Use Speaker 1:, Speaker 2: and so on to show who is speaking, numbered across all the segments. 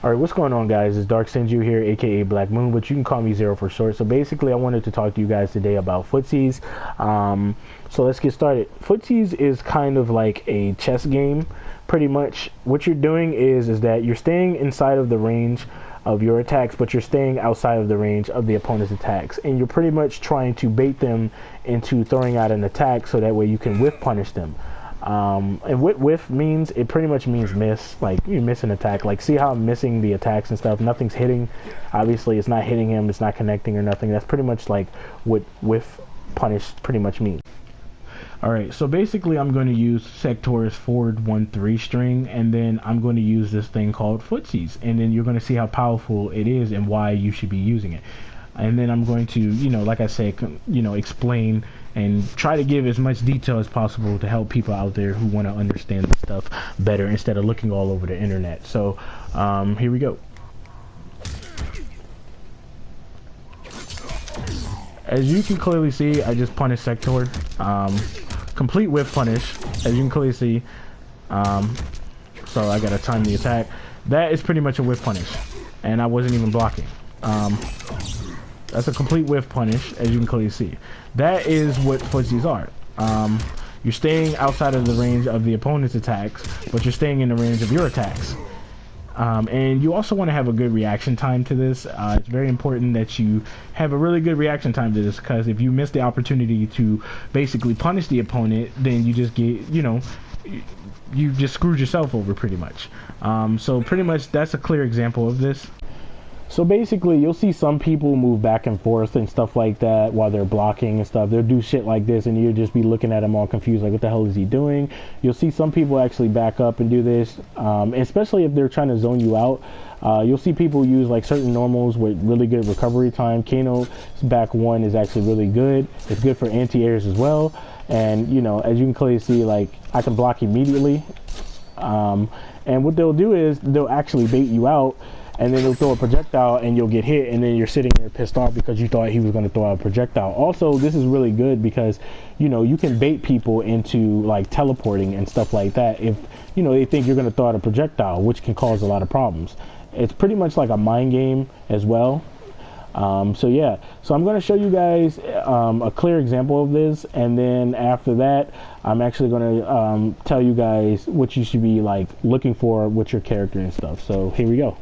Speaker 1: Alright, what's going on, guys? It's Dark Senju here, aka Black Moon, but you can call me Zero for short. So basically, I wanted to talk to you guys today about Footsies. So let's get started. Footsies is kind of like a chess game. Pretty much what you're doing is that you're staying inside of the range of your attacks, but you're staying outside of the range of the opponent's attacks, and you're pretty much trying to bait them into throwing out an attack so that way you can whiff punish them. And what whiff means, it pretty much means miss, like you miss an attack. Like, see how I'm missing the attacks and stuff, nothing's hitting. Obviously it's not hitting him, it's not connecting or nothing. That's pretty much like what whiff punish pretty much means. Alright, so basically I'm going to use Sector's forward 1-3 string, and then I'm going to use this thing called Footsies, and then you're going to see how powerful it is and why you should be using it. And then I'm going to, like I said, explain and try to give as much detail as possible to help people out there who want to understand this stuff better instead of looking all over the internet. So here we go. As you can clearly see, I just punished Sector. Complete whiff punish, as you can clearly see. So I gotta time the attack. That is pretty much a whiff punish, and I wasn't even blocking. That's a complete whiff punish, as you can clearly see. That is what footsies are. You're staying outside of the range of the opponent's attacks, but you're staying in the range of your attacks. And you also want to have a good reaction time to this. It's very important that you have a really good reaction time to this, because if you miss the opportunity to basically punish the opponent, then you just get, you just screwed yourself over pretty much. So pretty much that's a clear example of this. So basically, you'll see some people move back and forth and stuff like that while they're blocking and stuff. They'll do shit like this, and you'll just be looking at them all confused, like, what the hell is he doing? You'll see some people actually back up and do this, especially if they're trying to zone you out. You'll see people use like certain normals with really good recovery time. Kano's back one is actually really good. It's good for anti-airs as well. And, as you can clearly see, like, I can block immediately. And what they'll do is they'll actually bait you out, and then they'll throw a projectile and you'll get hit, and then you're sitting there pissed off because you thought he was going to throw out a projectile. Also, this is really good because, you can bait people into like teleporting and stuff like that if, they think you're going to throw out a projectile, which can cause a lot of problems. It's pretty much like a mind game as well. So yeah, so I'm going to show you guys a clear example of this, and then after that I'm actually going to tell you guys what you should be like looking for with your character and stuff. So here we go.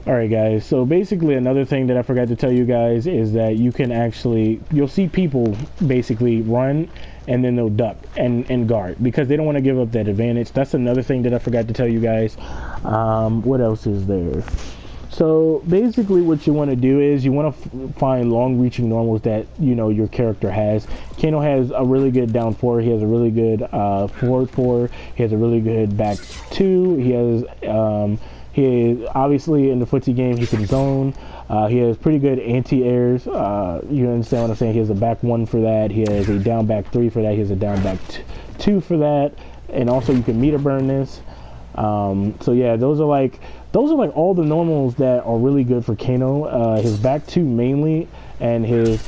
Speaker 1: Alright guys, so basically another thing that I forgot to tell you guys is that you can actually, you'll see people basically run and then they'll duck and guard because they don't want to give up that advantage. That's another thing that I forgot to tell you guys. What else is there? So basically what you want to do is you want to find long reaching normals that your character has. Kano has a really good down 4, he has a really good forward 4, he has a really good back 2, he has he obviously in the footsie game he can zone. He has pretty good anti-airs. You understand what I'm saying? He has a back 1 for that. He has a down back 3 for that. He has a down back 2 for that. And also you can meter burn this. So yeah, those are like all the normals that are really good for Kano. His back 2 mainly, and his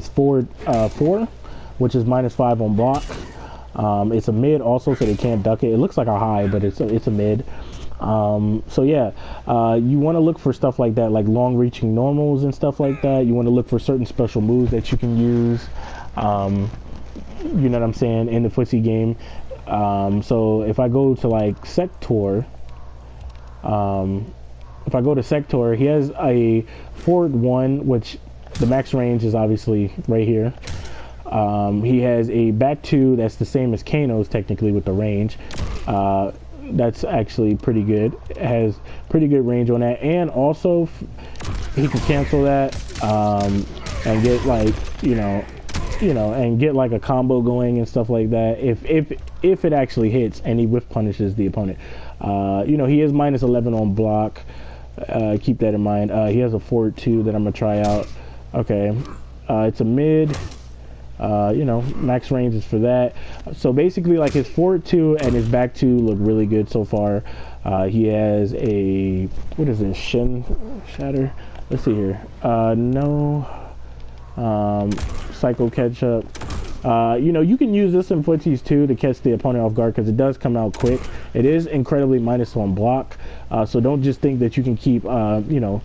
Speaker 1: forward 4, which is -5 on block. It's a mid also, so they can't duck it. It looks like a high, but it's a mid. So yeah, you want to look for stuff like that, like long reaching normals and stuff like that. You want to look for certain special moves that you can use, you know what I'm saying, in the footsie game. So if I go to like Sector, he has a forward 1, which the max range is obviously right here. He has a back 2 that's the same as Kano's technically with the range. That's actually pretty good. It has pretty good range on that, and also he can cancel that and get like and get like a combo going and stuff like that if it actually hits and he whiff punishes the opponent. He is -11 on block. Keep that in mind. He has a forward 2 that I'm gonna try out. Okay, it's a mid. Max range is for that. So basically, like, his forward 2 and his back 2 look really good so far. He has a, what is it, shin shatter? Let's see here. No. Psycho catch up. You know, you can use this in Footsies too to catch the opponent off guard because it does come out quick. It is incredibly -1 block, so don't just think that you can keep, you know,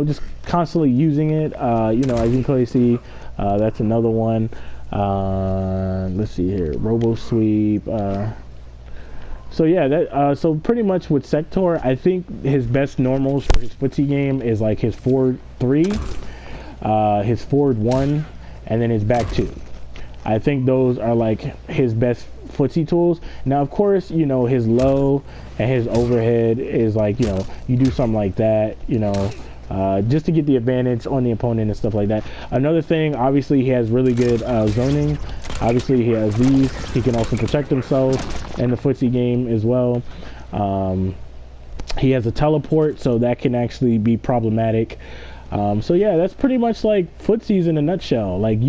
Speaker 1: just constantly using it. You know, as you can clearly see, that's another one. Let's see here, Robo Sweep. So yeah, that so pretty much with Sector, I think his best normals for his footsie game is like his forward 3, his forward 1, and then his back 2. I think those are like his best footsie tools. Now, of course, you know, his low and his overhead is like, you know, you do something like that, you know, just to get the advantage on the opponent and stuff like that. Another thing, obviously, he has really good zoning. Obviously, he has these. He can also protect himself in the footsie game as well. He has a teleport, so that can actually be problematic. So yeah, that's pretty much like Footsies in a nutshell. Like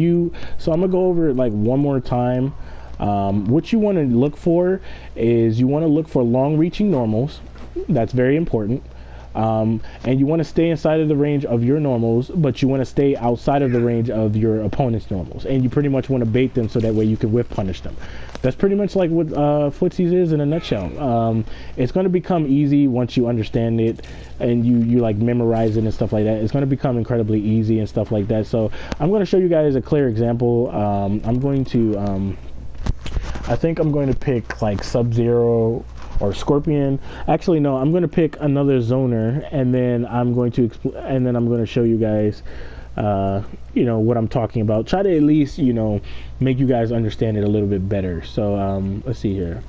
Speaker 1: so I'm gonna go over it like one more time. What you want to look for is you want to look for long reaching normals. That's very important. And you want to stay inside of the range of your normals, but you want to stay outside of the range of your opponent's normals, and you pretty much want to bait them so that way you can whiff punish them. That's pretty much like what Footsies is in a nutshell. It's going to become easy once you understand it and you like memorize it and stuff like that. It's going to become incredibly easy and stuff like that. So I'm going to show you guys a clear example. I'm going to I think I'm going to pick like Sub-Zero or Scorpion. Actually, no, I'm going to pick another zoner, and then I'm going to show you guys you know, what I'm talking about. Try to at least, you know, make you guys understand it a little bit better. So let's see here.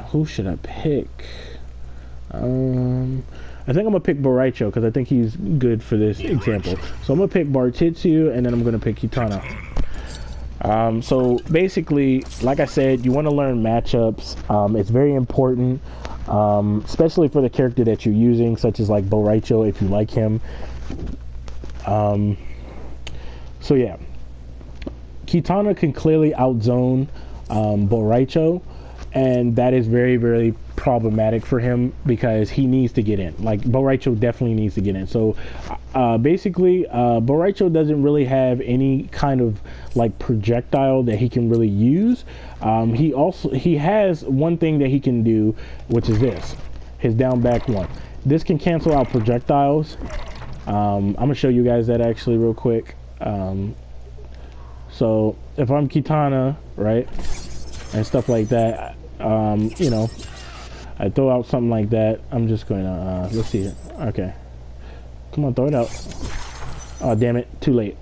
Speaker 1: Who should I pick? I think I'm gonna pick Boraicho because I think he's good for this example. So I'm gonna pick Bartitsu, and then I'm gonna pick Kitana. So basically, like I said, you want to learn matchups. It's very important, especially for the character that you're using, such as like Boraicho, if you like him. So yeah, Kitana can clearly outzone Boraicho, and that is very, very problematic for him because he needs to get in. Like, Boraicho definitely needs to get in. So basically, Boraicho doesn't really have any kind of like projectile that he can really use. He has one thing that he can do, which is this, his down back 1. This can cancel out projectiles. I'm gonna show you guys that actually real quick. So if I'm Kitana, right, and stuff like that, you know, I throw out something like that, I'm just going to, let's see it. Okay. Come on, throw it out. Oh, damn it. Too late.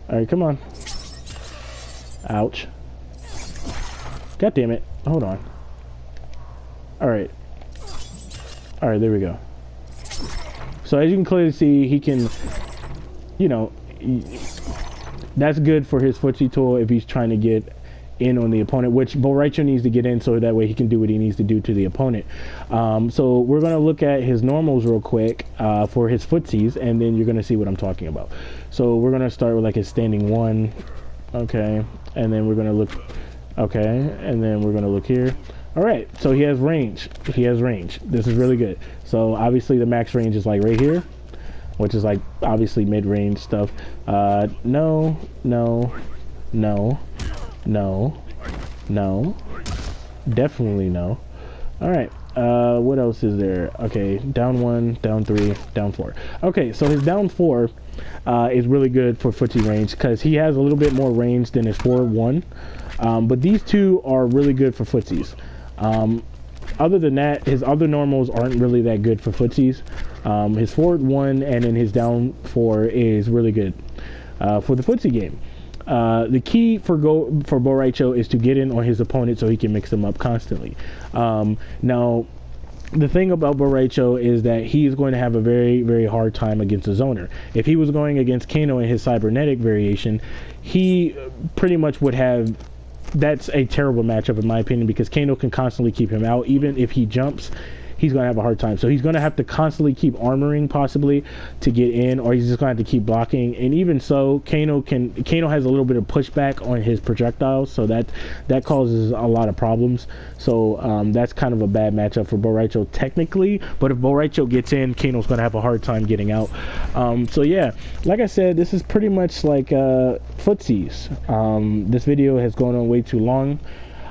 Speaker 1: All right, come on. Ouch. God damn it. Hold on. All right. All right, there we go. So as you can clearly see, he can, you know, that's good for his footsie tool if he's trying to get in on the opponent, which Boraicho needs to get in so that way he can do what he needs to do to the opponent. So we're going to look at his normals real quick for his footsies, and then you're going to see what I'm talking about. So we're going to start with like his standing 1. Okay. And then we're going to look. Okay. And then we're going to look here. All right. So he has range. He has range. This is really good. So obviously the max range is like right here, which is like obviously mid-range stuff. No, no, no, no, no, definitely no. All right. What else is there? Okay, down 1, down 3, down 4. Okay, so his down 4 is really good for footsie range because he has a little bit more range than his forward 1. But these two are really good for footsies. Other than that, his other normals aren't really that good for footsies. His forward 1 and then his down 4 is really good for the footsie game. The key for Boraicho is to get in on his opponent so he can mix them up constantly. Now, the thing about Boraicho is that he is going to have a very, very hard time against a zoner. If he was going against Kano in his cybernetic variation, he pretty much would have. That's a terrible matchup in my opinion because Kano can constantly keep him out. Even if he jumps, he's going to have a hard time. So he's going to have to constantly keep armoring possibly to get in, or he's just going to have to keep blocking. And even so, Kano has a little bit of pushback on his projectiles, so that causes a lot of problems. So that's kind of a bad matchup for Bo' Rai Cho technically, but if Bo' Rai Cho gets in, Kano's going to have a hard time getting out. So yeah, like I said, this is pretty much like Footsies. This video has gone on way too long,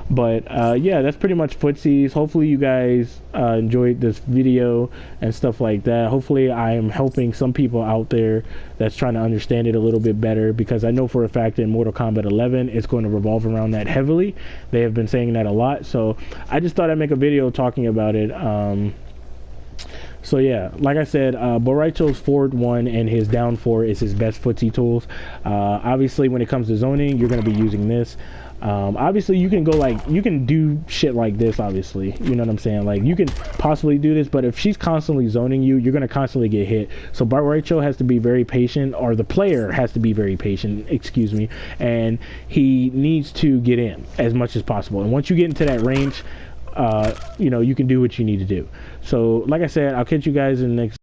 Speaker 1: but yeah, that's pretty much Footsies. Hopefully you guys enjoyed this video and stuff like that. Hopefully I am helping some people out there that's trying to understand it a little bit better, because I know for a fact in Mortal Kombat 11 it's going to revolve around that heavily. They have been saying that a lot, so I just thought I'd make a video talking about it. So yeah, like I said, Bo' Rai Cho's forward 1 and his down 4 is his best footsie tools. Obviously when it comes to zoning, you're going to be using this. Obviously you can go you can do shit like this, obviously, you know what I'm saying, like you can possibly do this, but if she's constantly zoning you, you're going to constantly get hit. So Bo' Rai Cho has to be very patient, or the player has to be very patient, excuse me, and he needs to get in as much as possible. And once you get into that range, you know, you can do what you need to do. So like I said, I'll catch you guys in the next